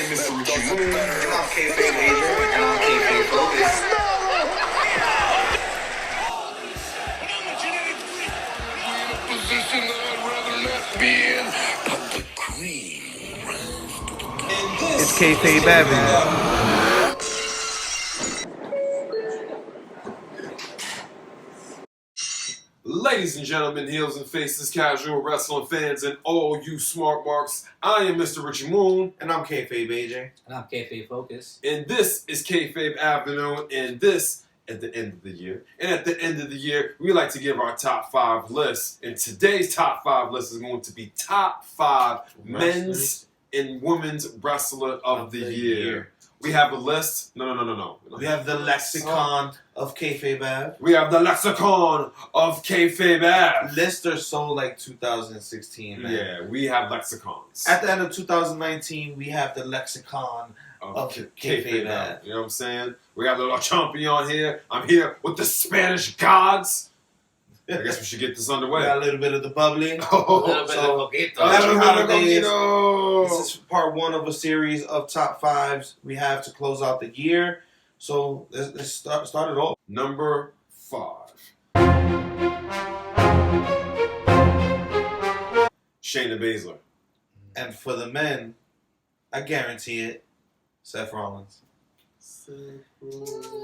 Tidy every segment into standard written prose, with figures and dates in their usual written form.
am Mr. Richie Moon, and I'm Kayfabe Adrian, and I'm Kayfabe Focus. It's Kayfabe. Ladies and gentlemen, heels and faces, casual wrestling fans, and all you smart marks, I am Mr. Richie Moon. And I'm Kayfabe AJ. And I'm Kayfabe Focus. And this is Kayfabe Avenue, and this at the end of the year. And at the end of the year, we like to give our top 5 lists. And today's top 5 list is going to be top 5 men's and women's wrestler of the year. We have a list. No. We have the lexicon of Kayfabe Ave. We have the lexicon of Kayfabe Ave. Lists are so like 2016, man. Yeah, we have lexicons. At the end of 2019, we have the lexicon of Kayfabe Ave. You know what I'm saying? We have the little champion here. I'm here with the Spanish gods. I guess we should get this underway. We got a little bit of the bubbly. Oh, a little bit of coquito. Happy holidays. Coquito. This is part 1 of a series of top 5s we have to close out the year. So let's start it off. Number 5. Shayna Baszler. And for the men, I guarantee it, Seth Rollins.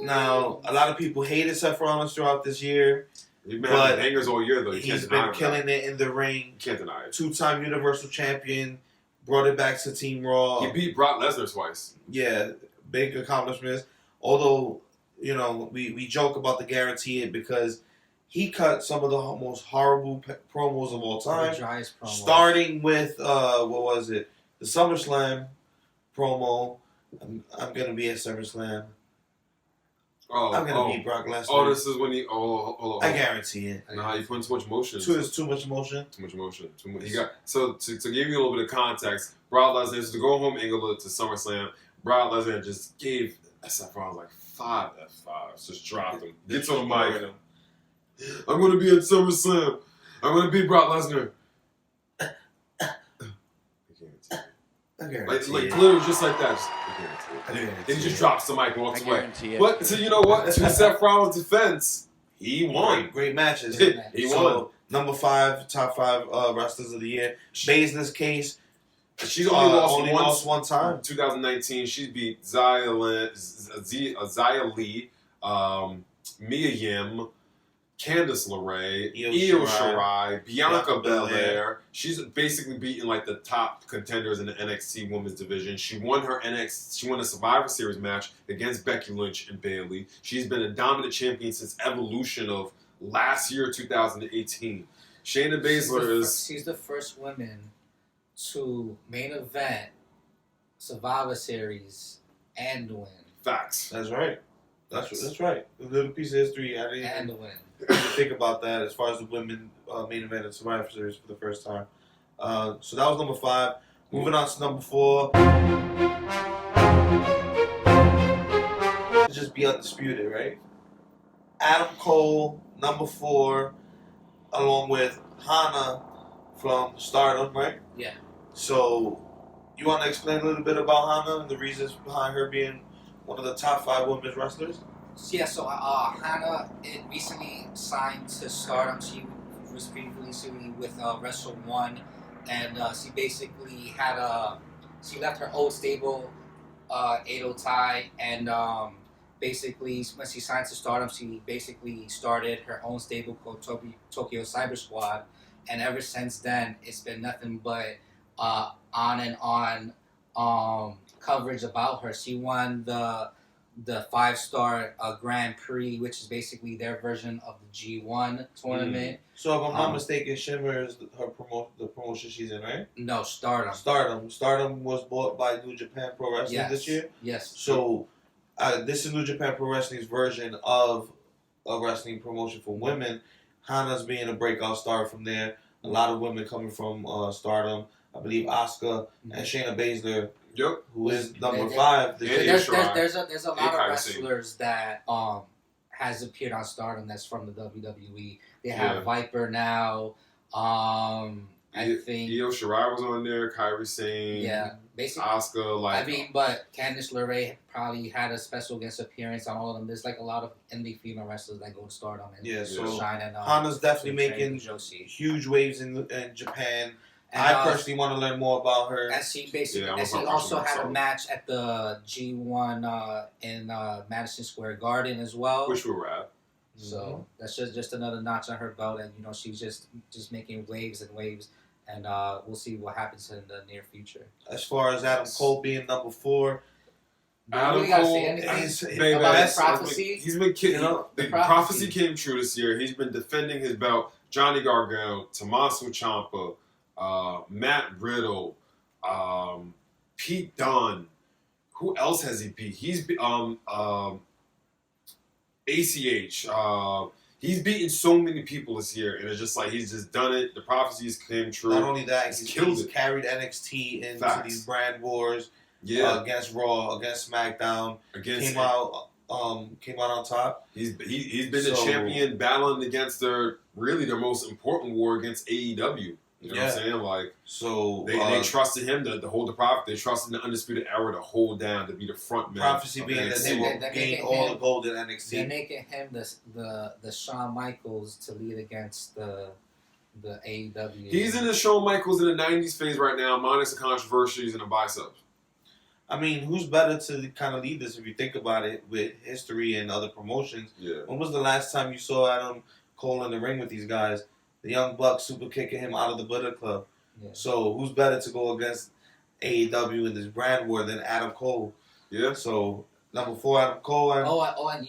Now, a lot of people hated Seth Rollins throughout this year. You've been having bangers all year, though. He's been killing it in the ring. You can't deny it. 2-time Universal Champion. Brought it back to Team Raw. He beat Brock Lesnar twice. Yeah, big accomplishments. Although, you know, we joke about the guarantee it because he cut some of the most horrible promos of all time. The driest promo. Starting with, what was it? The SummerSlam promo. I'm going to be at SummerSlam. I'm going to beat Brock Lesnar. Oh, this is when he... Oh. I guarantee it. Nah, you putting too much motion. There's too much motion. Too much motion. He got so to give you a little bit of context. Brock Lesnar is to go home angle to SummerSlam. Brock Lesnar just gave Seth Rollins like 5 F5s. Just dropped him. Gets on the mic. I'm going to be at SummerSlam. I'm going to beat Brock Lesnar. Like literally just like that. Then he just drops the mic and walks away. But to, you know what? To Seth Rollins' defense, he won. Great matches. He won. Number 5, top 5 wrestlers of the year. Baszler's case. She's only lost one time. In 2019, she beat Xia Li, Mia Yim, Candice LeRae, Io Shirai, Bianca Belair. She's basically beaten like the top contenders in the NXT Women's Division. She won a Survivor Series match against Becky Lynch and Bayley. She's been a dominant champion since Evolution of last year, 2018. Shayna Baszler She's the first woman to main event Survivor Series and win. Facts. That's right. That's right. A little piece of history. I didn't win. Think about that as far as the women main event in Survivor Series for the first time. So that was number 5. Moving on to number 4. Just be undisputed, right? Adam Cole, number 4, along with Hana from Stardom, right? Yeah. So, you want to explain a little bit about Hana and the reasons behind her being one of the top 5 women's wrestlers? Yeah, so Hana recently signed to Stardom. She was previously with Wrestle One, and she basically she left her old stable, Edo Tai, and basically when she signed to Stardom, she basically started her own stable called Tokyo Cyber Squad, and ever since then, it's been nothing but on and on coverage about her. She won the 5-star Grand Prix, which is basically their version of the G1 tournament. So if I'm not mistaken, Shimmer is the promotion she's in, right? No, Stardom. Stardom was bought by New Japan Pro Wrestling this year. Yes. So this is New Japan Pro Wrestling's version of a wrestling promotion for women. Hana's being a breakout star from there. A lot of women coming from Stardom. I believe Asuka and Shayna Baszler. Yep. Who is number 5? There's a lot of wrestlers that has appeared on Stardom that's from the WWE. They have Viper now. I think Io Shirai was on there. Kairi Sane. Yeah, basically. Asuka, like. I mean, but Candice LeRae probably had a special guest appearance on all of them. There's like a lot of indie female wrestlers that go to Stardom and shine. And Hana's definitely making huge waves in Japan. And I personally want to learn more about her. And she also had a match at the G1 in Madison Square Garden as well. Which were rad. So that's just another notch on her belt, and she's just making waves and waves, and we'll see what happens in the near future. As far as Adam Cole being number 4, Adam Cole, prophecy. He's been kidding. The prophecy came true this year. He's been defending his belt. Johnny Gargano, Tommaso Ciampa, Matt Riddle, Pete Dunne. Who else has he beat? He's ACH. He's beaten so many people this year, and it's just like he's just done it. The prophecies came true. Not only that, he's carried NXT into these brand wars. Against Raw, against SmackDown, came out on top. He's been the champion, battling against their most important war against AEW. You know what I'm saying? Like, so they trusted him to hold the prophet. They trusted the Undisputed Era to hold down, to be the front man. Prophecy being that they will gain all the gold in NXT. They're making him the Shawn Michaels to lead against the AEW. He's in the Shawn Michaels in the '90s phase right now, minus the controversies and the biceps. I mean, who's better to kind of lead this if you think about it with history and other promotions? Yeah. When was the last time you saw Adam Cole in the ring with these guys? The Young Bucks super kicking him out of the Bullet Club. Yeah. So who's better to go against AEW in this brand war than Adam Cole? Yeah. So number 4, Adam Cole. And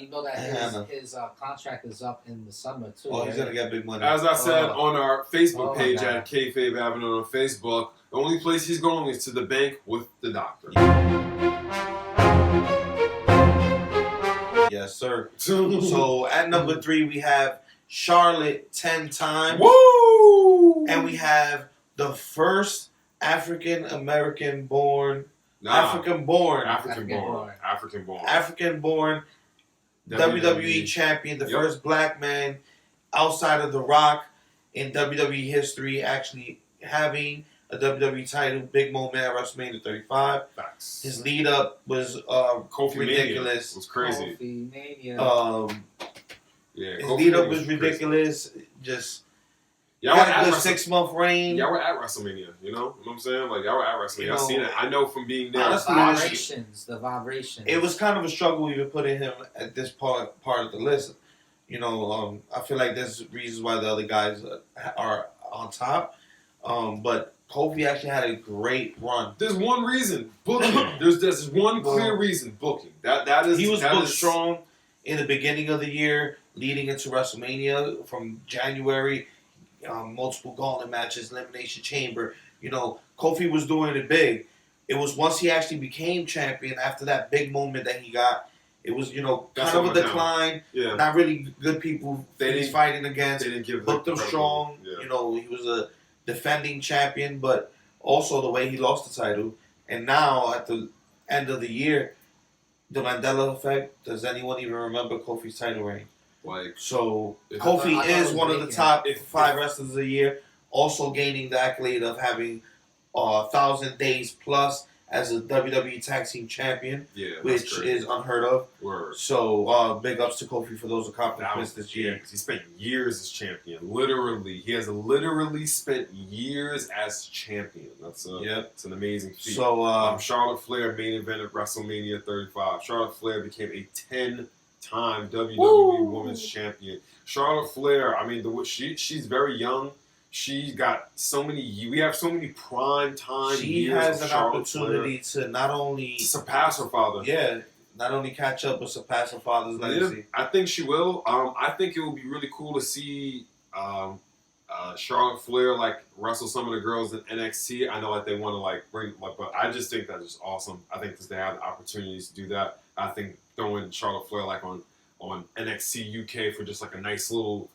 you know that his contract is up in the summer too. Oh, he's gonna get big money. As I said on our Facebook page at Kayfabe Avenue on Facebook, the only place he's going is to the bank with the doctor. Yes, sir. So at number 3 we have Charlotte 10 times. Woo! And we have the first African born WWE champion, the first black man outside of The Rock in WWE history actually having a WWE title. Big moment at WrestleMania 35. Facts. His lead up was ridiculous. It was crazy. His lead up was ridiculous. Just had a good 6-month reign. Y'all were at WrestleMania, you know what I'm saying? Like, y'all were at WrestleMania. I've seen it. I know from being there. The vibrations. It was kind of a struggle even putting him at this part of the list. I feel like there's reasons why the other guys are on top. But Kofi actually had a great run. There's one reason, booking. There's one clear reason, booking. That is. He was booked strong in the beginning of the year, leading into WrestleMania from January. Multiple gauntlet matches, Elimination Chamber. Kofi was doing it big. It was once he actually became champion after that big moment that he got. It was, kind of a decline. Yeah. Not really good people he's fighting against. They didn't give booked him strong. Yeah. He was a defending champion, but also the way he lost the title. And now, at the end of the year, the Mandela effect, does anyone even remember Kofi's title reign? Kofi is one of the top 5 wrestlers of the year, also gaining the accolade of having 1,000 days plus as a WWE Tag Team Champion, which is unheard of. Word. So, big ups to Kofi for those accomplishments this year. He spent years as champion. Literally. He has literally spent years as champion. It's an amazing feat. So, Charlotte Flair main event at WrestleMania 35. Charlotte Flair became a 10-time WWE Women's Champion. Charlotte Flair, I mean, she's very young. She got so many. We have so many prime time. She has an opportunity to not only surpass her father. Yeah, not only catch up but surpass her father's legacy. Yeah, I think she will. I think it would be really cool to see Charlotte Flair wrestle some of the girls in NXT. I know they want to bring, but I just think that's just awesome. I think they have the opportunities to do that. I think throwing Charlotte Flair on NXT UK for just a nice little.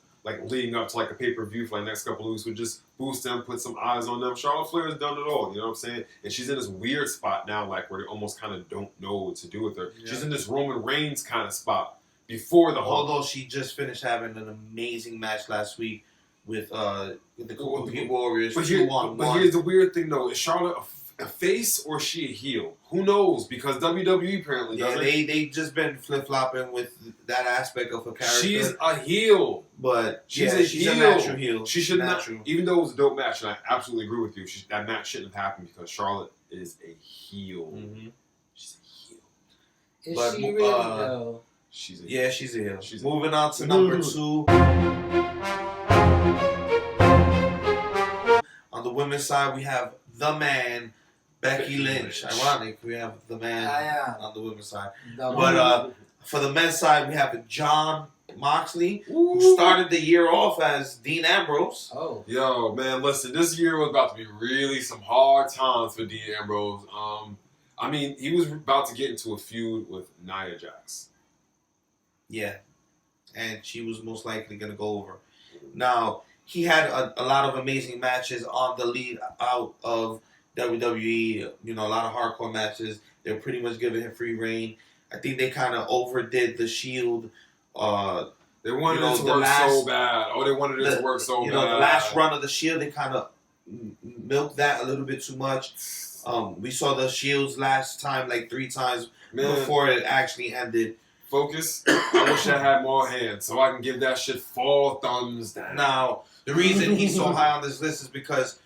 Leading up to a pay-per-view for the next couple of weeks would just boost them, put some eyes on them. Charlotte Flair has done it all, you know what I'm saying? And she's in this weird spot now, where they almost kind of don't know what to do with her. Yeah. She's in this Roman Reigns kind of spot before the Although she just finished having an amazing match last week with the Warriors. But here's the weird thing, though. Is Charlotte a face or is she a heel? Who knows? Because WWE apparently doesn't. They just been flip flopping with that aspect of her character. She's a heel, but she's a a natural heel. She should natural. not. Even though it was a dope match, and I absolutely agree with you, that match shouldn't have happened because Charlotte is a heel. Mm-hmm. She's a heel. Is But, she really though? She's a Yeah, she's a heel. She's a Moving on to number 2. On the women's side, we have the man, Becky Lynch. Ironic, we have the man on the women's side. But for the men's side, we have John Moxley, who started the year off as Dean Ambrose. Oh. Yo, man, listen, this year was about to be really some hard times for Dean Ambrose. I mean, he was about to get into a feud with Nia Jax. Yeah. And she was most likely going to go over. Now, he had a lot of amazing matches on the lead out of WWE. You know, a lot of hardcore matches. They're pretty much giving him free reign. I think they kind of overdid the Shield. They wanted it to work so bad. Oh, they wanted it to work so bad. You know, the last run of the Shield, they kind of milked that a little bit too much. We saw the Shields last time like 3 times before it actually ended. Focus. I wish I had more hands so I can give that shit 4 thumbs down. Now, the reason he's so high on this list is because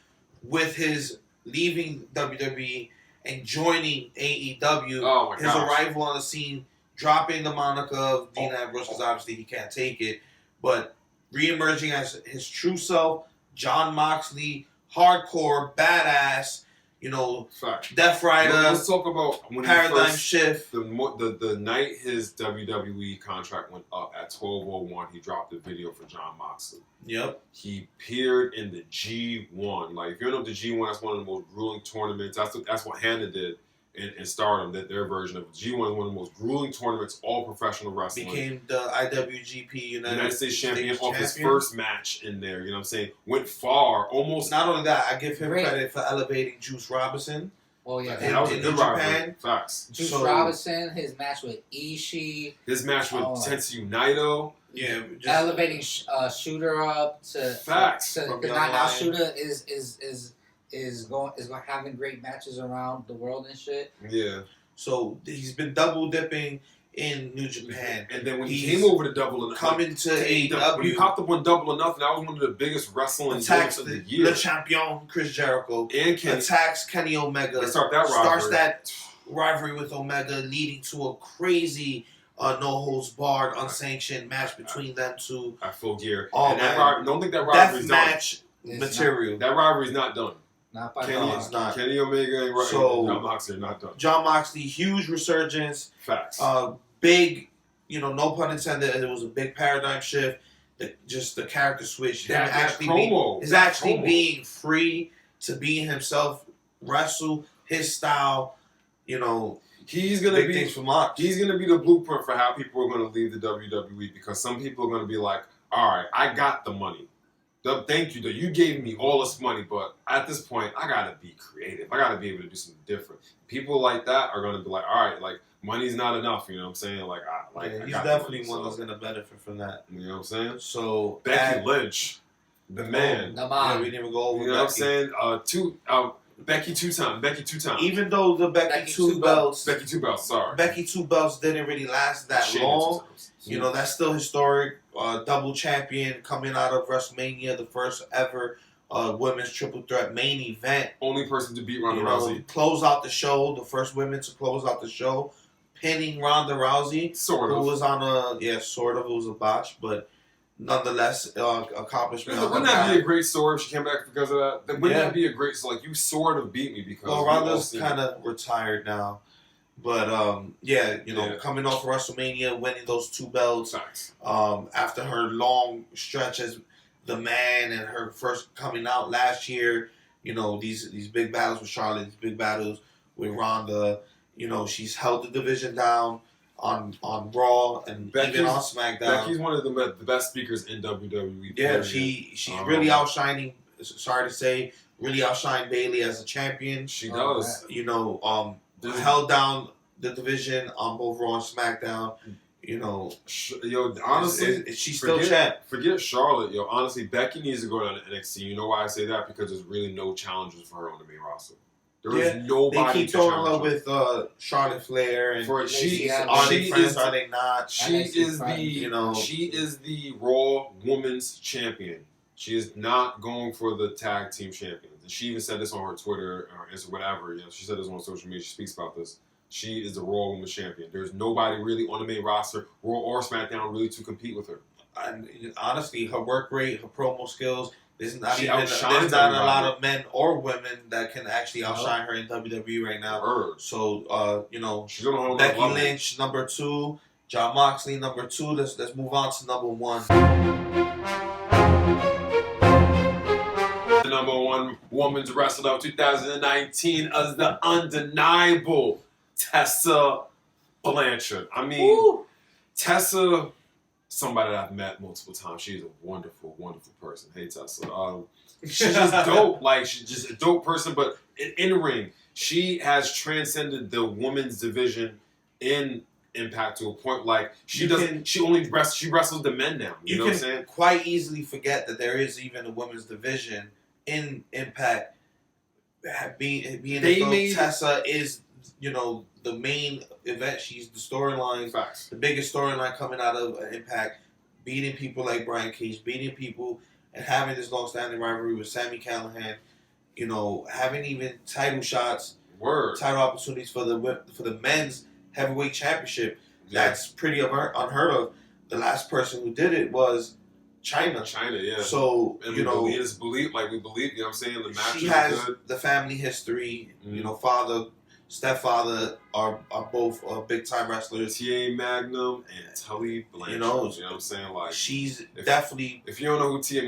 with his leaving WWE and joining AEW, his arrival on the scene, dropping the moniker of Dean Ambrose, because obviously he can't take it, but re-emerging as his true self, John Moxley, hardcore, badass, you know, Death Rider. Let's talk about when Paradigm Shift. The night his WWE contract went up at 12:01, he dropped a video for John Moxley. Yep. He appeared in the G1. Like, if you know the G1, that's one of the most grueling tournaments. That's what Hannah did in Stardom. That their version of G1 is one of the most grueling tournaments, all professional wrestling. Became the IWGP United States champion off his first match in there. You know what I'm saying? Went far, almost. Not only that, I give him credit for elevating Juice Robinson. Well, yeah, that was a good Japan. Facts. Juice Robinson, his match with Ishii, his match with Tetsuya Naito. Yeah, just elevating Shooter up to facts. Now Shooter is going having great matches around the world and shit. Yeah. So he's been double dipping in New Japan, and then when he came over to Double or Nothing, coming to AEW, when he popped up on Double or Nothing, that was one of the biggest wrestling moments of the year. The champion Chris Jericho and attacks Kenny Omega. Starts that rivalry with Omega, leading to a crazy no holds barred, unsanctioned match between them two. At Full Gear. Oh, and that don't think that rivalry's done. Match material. That rivalry's not done. Not by Kenny's not. Kenny Omega and John Moxley are not done. John Moxley, huge resurgence. Facts. Big, no pun intended. It was a big paradigm shift. Just the character switch. Being free to be himself, wrestle his style. He's gonna be things for Mox. He's gonna be the blueprint for how people are gonna leave the WWE, because some people are gonna be like, all right, I got the money. Thank you, though. You gave me all this money, but at this point, I gotta be creative. I gotta be able to do something different. People like that are gonna be like, all right, like money's not enough. You know what I'm saying? He's definitely one that's gonna benefit from that. You know what I'm saying? So Becky Lynch, the man. Yeah, we didn't even go over. You know what I'm saying? Becky two times. Even though the Becky two belts. Sorry. Becky two belts didn't really last that long. That's still historic. Double champion coming out of WrestleMania, the first ever women's triple threat main event. Only person to beat Ronda Rousey. Close out the show. The first women to close out the show, pinning Ronda Rousey. Sort of. Who was on sort of. It was a botch, but nonetheless, accomplishment. Wouldn't that be a great story if she came back because of that? Wouldn't that be a great story? Like, you sort of beat me because. Well, Ronda's kind of retired now. But, coming off WrestleMania, winning those 2 belts, after her long stretch as the man and her first coming out last year, these big battles with Charlotte, these big battles with Ronda, she's held the division down on Raw and even on SmackDown. Becky's one of the best speakers in WWE. Yeah, she's really outshining, sorry to say, really outshined Bayley as a champion. She does. Held down the division on both Raw and SmackDown. Honestly, she's still champ. Forget Charlotte, Honestly, Becky needs to go down to NXT. You know why I say that? Because there's really no challenges for her on the main roster. There is nobody. They keep throwing her with Charlotte Flair and are they friends? Are they not? She is the Raw Women's Champion. She is not going for the tag team champions. And she even said this on her Twitter or Instagram, whatever. She said this on social media. She speaks about this. She is the Raw Women's Champion. There's nobody really on the main roster, Raw or SmackDown, really to compete with her. And honestly, her work rate, her promo skills. There's not a lot of men or women that can actually outshine her in WWE right now. So she's on a whole Becky level. Lynch number 2, Jon Moxley number 2. Let's move on to number 1. The number 1 women's wrestler of 2019 is the undeniable Tessa Blanchard. I mean, woo! Tessa. Somebody that I've met multiple times. She's a wonderful, wonderful person. Hey, Tessa. She's just dope. Like, she's just a dope person. But in the ring, she has transcended the women's division in Impact to a point like she wrestles the men now. You know what I'm saying? Quite easily forget that there is even a women's division in Impact. Tessa is, the main event. She's the storyline. Facts. The biggest storyline coming out of Impact, beating people like Brian Cage, beating people and having this long-standing rivalry with Sami Callihan. Having even title shots, title opportunities for the men's heavyweight championship. Yeah. That's pretty unheard of. The last person who did it was China. Yeah. So, we believe, you know what I'm saying? The match she has good. The family history, father, stepfather are both big-time wrestlers. T.A. Magnum and Tully Blanchard. You know what I'm saying? Like, she's definitely... If you don't know who T.A.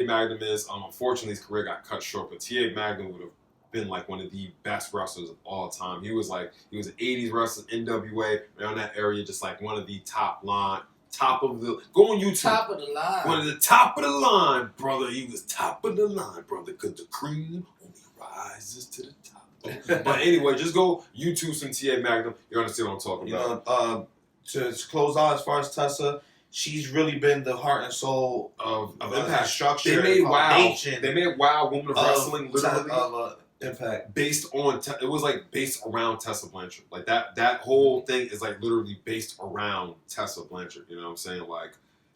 Magnum is, unfortunately his career got cut short, but T.A. Magnum would have been like one of the best wrestlers of all time. He was an 80s wrestler, NWA, around that area, just like one of the go on YouTube. Top of the line. One of the top of the line, brother. He was top of the line, brother, because the cream only rises to the top. But anyway, just go YouTube some T.A. Magnum. You're going to see what I'm talking about. To close out, as far as Tessa, she's really been the heart and soul of Impact structure. They made WoW Women of Wrestling literally Impact based around Tessa Blanchard. Like that whole thing is like literally based around Tessa Blanchard. You know what I'm saying? Like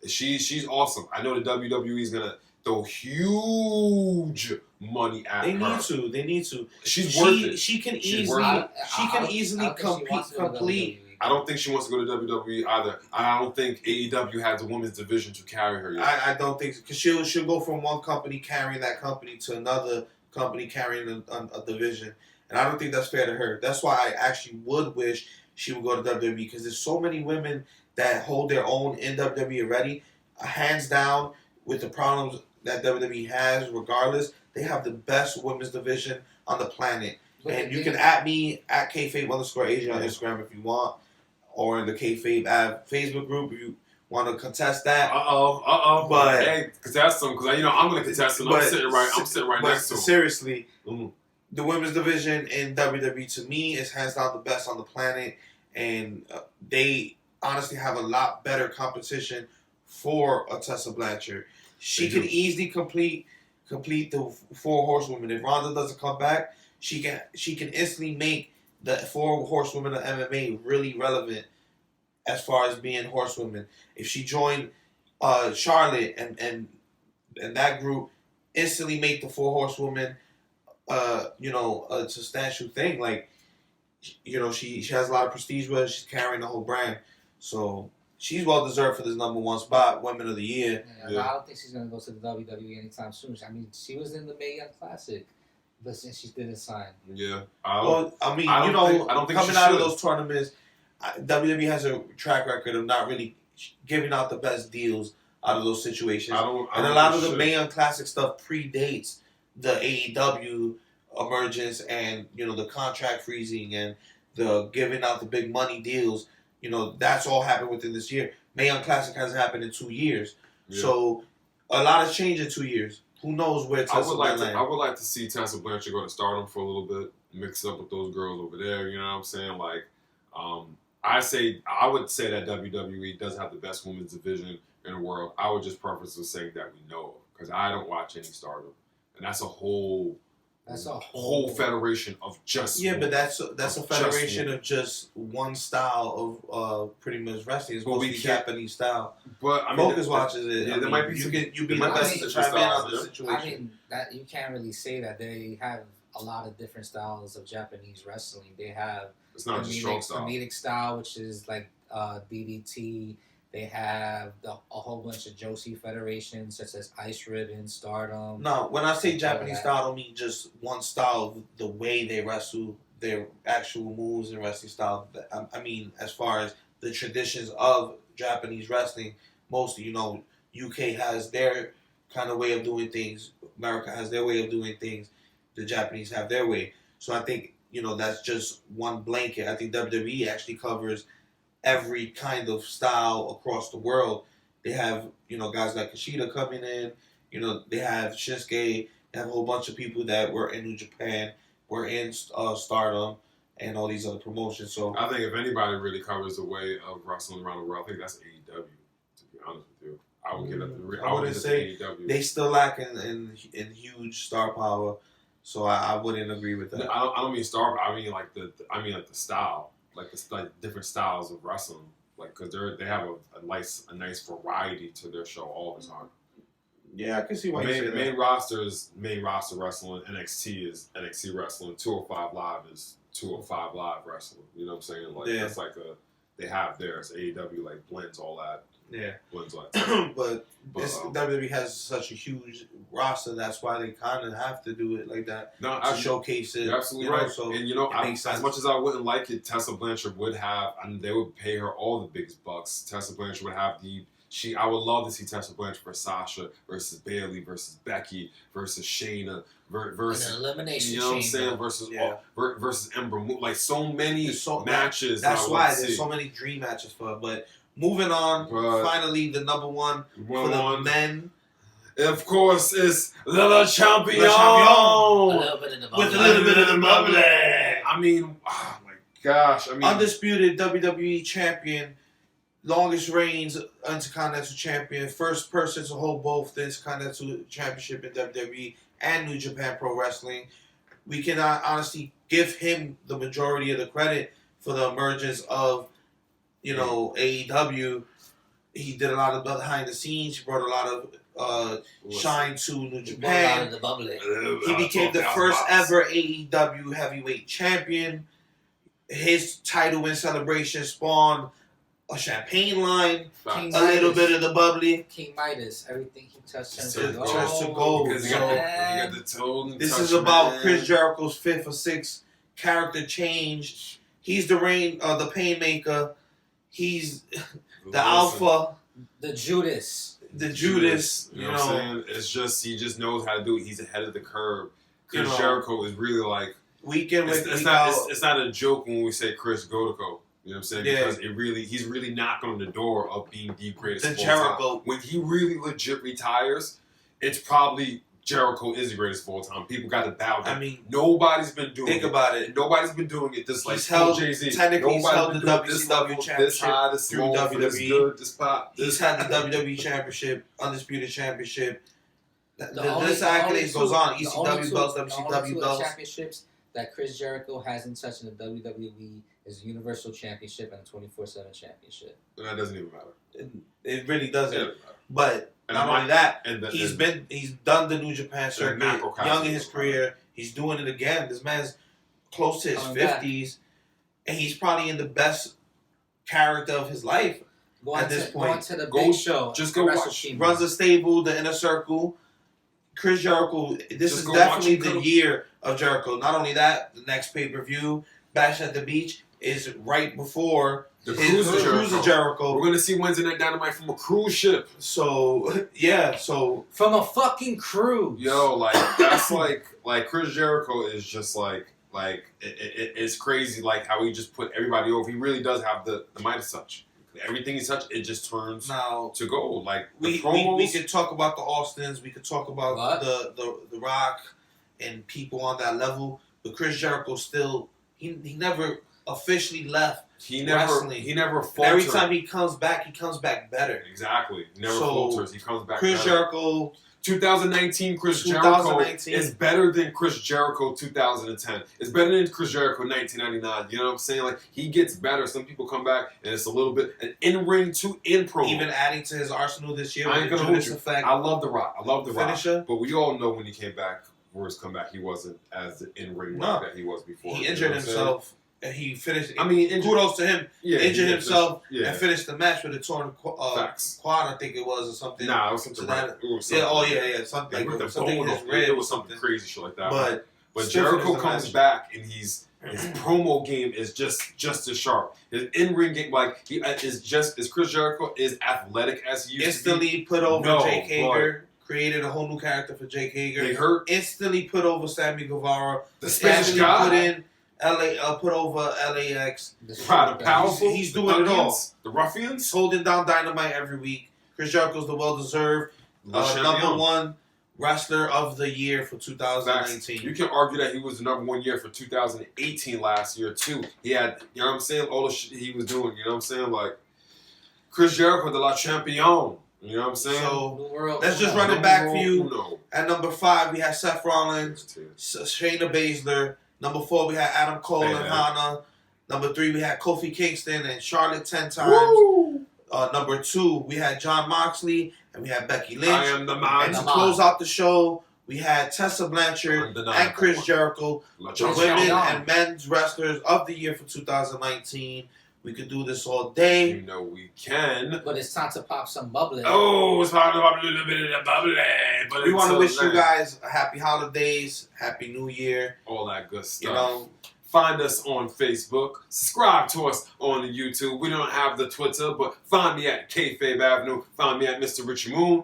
she's awesome. I know the WWE is gonna throw huge money at her. They need to. She's worth it. She can easily complete. I don't think she wants to go to WWE either. I don't think AEW has a women's division to carry her yet. I don't think so, because she'll go from one company carrying that company to another company carrying a division, and I don't think that's fair to her. That's why I actually would wish she would go to WWE, because there's so many women that hold their own in WWE already. Hands down, with the problems that WWE has, regardless, they have the best women's division on the planet. And you can at me at Kayfabe_Asia on Instagram if you want, or in the Kayfabe Facebook group if you want to contest that. But hey, contest them, because I'm going to contest them. I'm sitting right next to them. Seriously, the women's division in WWE to me is hands down the best on the planet, and they honestly have a lot better competition for a Tessa Blanchard. She can easily complete the 4 horsewomen. If Ronda doesn't come back, she can instantly make the 4 horsewomen of MMA really relevant as far as being horsewomen. If she joined Charlotte and that group, instantly make the 4 horsewomen a substantial thing. Like, she has a lot of prestige with her. She's carrying the whole brand. So she's well deserved for this number 1 spot, Women of the Year. Yeah. I don't think she's gonna go to the WWE anytime soon. I mean, she was in the Mae Young Classic, but since she didn't sign. Yeah. I don't think coming out of those tournaments, WWE has a track record of not really giving out the best deals out of those situations. And a lot of the Mae Young Classic stuff predates the AEW emergence and the contract freezing and the giving out the big money deals. That's all happened within this year. Mae Young Classic hasn't happened in 2 years. Yeah. So a lot has changed in 2 years. Who knows where Tessa might land. I would like to see Tessa Blanchard go to Stardom for a little bit, mix it up with those girls over there. You know what I'm saying? Like, I would say that WWE does have the best women's division in the world. I would just preface with saying that we know, because I don't watch any Stardom, and that's a whole That's a whole federation of just but that's a of federation just of just one style of pretty much wrestling. It's Well, we mostly can't- Japanese style. But I mean, Focus watches it. Yeah, I there mean, might be you some- can you be there the might be best some to chime in styles, on the yeah. situation. I mean, that you can't really say that they have a lot of different styles of Japanese wrestling. They have it's not just strong style. comedic style, which is like DDT. They have a whole bunch of Joshi federations, such as Ice Ribbon, Stardom. No, when I say and Japanese all style, I don't mean just one style, the way they wrestle, their actual moves and wrestling style. I mean, as far as the traditions of Japanese wrestling, mostly, UK has their kind of way of doing things. America has their way of doing things. The Japanese have their way. So I think, that's just one blanket. I think WWE actually covers every kind of style across the world. They have, guys like Kushida coming in. They have Shinsuke. They have a whole bunch of people that were in New Japan, were in Stardom, and all these other promotions. So I think if anybody really covers the way of wrestling around the world, I think that's AEW. To be honest with you, I would get up to. I wouldn't say AEW. they still lack in huge star power. So I wouldn't agree with that. I don't mean star. I mean like the style, like different styles of wrestling, like because they have a nice variety to their show all the time. Yeah, I can see why you say that. Main roster is main roster wrestling. NXT is NXT wrestling. 205 Live is 205 Live wrestling. You know what I'm saying? Like that's like they have theirs. AEW like blends all that. Yeah. Blends all that. but WWE has such a huge roster. That's why they kind of have to do it like that to showcase it. You're absolutely right. So and as much as I wouldn't like it, Tessa Blanchard would have, and they would pay her all the biggest bucks. Tessa Blanchard would have I would love to see Tessa Blanchard versus Sasha versus Bayley versus Becky versus Shayna versus an elimination. You know what I'm saying? Versus Ember Moon. Like so many matches. That's why there's so many dream matches for her. But moving on, finally the number one for the men. Of course, is the champion. Le Champion. With a little bit of the bubbly. I mean, oh my gosh. I mean, undisputed WWE champion. Longest reigns Intercontinental Champion, first person to hold both the Intercontinental Championship in WWE and New Japan Pro Wrestling. We can honestly give him the majority of the credit for the emergence of, AEW. He did a lot of behind the scenes. He brought a lot of shine to New Japan. He became the first ever AEW heavyweight champion. His title win celebration spawned a champagne line, a little bit of the bubbly. King Midas, everything he touched turns to gold. Because he got the toe. This is about Chris Jericho's 5th or 6th character change. He's the Painmaker. He's the Alpha. The Judas. You know what I'm saying? It's just, he just knows how to do it. He's ahead of the curve. Chris Jericho is really like, it's not a joke when we say Chris Jericho. You know what I'm saying? Yeah. Because he's really knocking on the door of being the greatest of all Jericho. time. When he really legit retires, it's probably Jericho is the greatest of all time. People got to bow down. I mean, nobody's been doing it. Think about it. Nobody's been doing it this like Jay-Z. Technically, he's held the WCW Championship this high, this through long, WWE. this good, this pop. He's had the WWE Championship, Undisputed Championship. This accolades goes on. ECW belts, WCW belts. Championships that Chris Jericho hasn't touched in the WWE is the Universal Championship and the 24/7 Championship. And that doesn't even matter. It really doesn't. It But not only that, he's done the New Japan and circuit, young in his career. He's doing it again. This man's close to his 50s, and he's probably in the best character of his life at this point. Going to the big show. Just go watch. Runs a stable, the Inner Circle. Chris Jericho, this is definitely the year of Jericho. Not only that, the next pay-per-view, Bash at the Beach, is right before the Cruise of Jericho. We're going to see Wednesday Night Dynamite from a cruise ship. So, yeah, so... From a fucking cruise. Yo, like, that's like Chris Jericho is just it's crazy, like, how he just put everybody over. He really does have the Midas touch. Everything he touched, it just turns to gold. Like, we could talk about the Austins, we could talk about the Rock and people on that level, but Chris Jericho still, he never officially left wrestling. He never faltered. Every time he comes back better. Exactly. He never falters. He comes back Chris better. Jericho, 2019 Chris Jericho is better than Chris Jericho 2010. It's better than Chris Jericho 1999. You know what I'm saying? Like, he gets better. Some people come back and it's a little bit an in-ring to in-promo. Even adding to his arsenal this year. I ain't gonna hold you. Effect. I love The Rock. I love The Finisher. Rock. But we all know when he came back, for his comeback, he wasn't as the in-ring Rock that he was before. He injured himself. And he finished. I mean, kudos to him. Yeah, injured himself and finished the match with a torn quad, I think it was, or something. Nah, it was something. Something with the something bone in his off. rib. It was something crazy shit like that. But still Jericho comes back and his promo game is just as sharp. His in-ring game, like he is just as Chris Jericho is athletic as he used to be. Instantly put over Jake Hager. Created a whole new character for Jake Hager. They hurt. Instantly put over Sammy Guevara. The Spanish guy. Put over LAX. The powerful. He's doing it all. The Ruffians. He's holding down Dynamite every week. Chris Jericho's the well-deserved number one wrestler of the year for 2019. You can argue that he was the number 1 year for 2018 last year too. He had, you know what I'm saying, all the shit he was doing. You know what I'm saying, like Chris Jericho, the La Champion. You know what I'm saying? So let's just run it back for you. At number 5, we had Seth Rollins, Shayna Baszler. Number 4, we had Adam Cole and Hana. Number 3, we had Kofi Kingston and Charlotte 10 times. Number 2, we had Jon Moxley and we had Becky Lynch. I am the man. And to close out the show, we had Tessa Blanchard and Chris Jericho, the women and men's wrestlers of the year for 2019. We could do this all day. You know we can. But it's time to pop some bubbly. Oh, it's time to pop a little bit of the bubbly. But we want to wish you guys a happy holidays, happy New Year. All that good stuff. You know, find us on Facebook. Subscribe to us on the YouTube. We don't have the Twitter, but find me at Kayfabe Avenue. Find me at Mr. Richie Moon.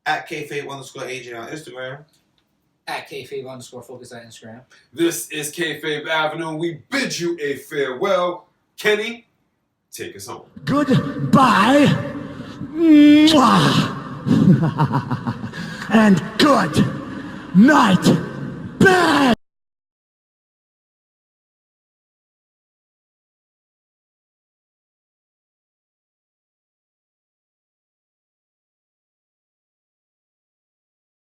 At Kayfabe_AJ on Instagram. At Kayfabe_Focus on Instagram. This is Kayfabe Avenue. We bid you a farewell. Kenny, take us home. Goodbye. Mwah. And good night.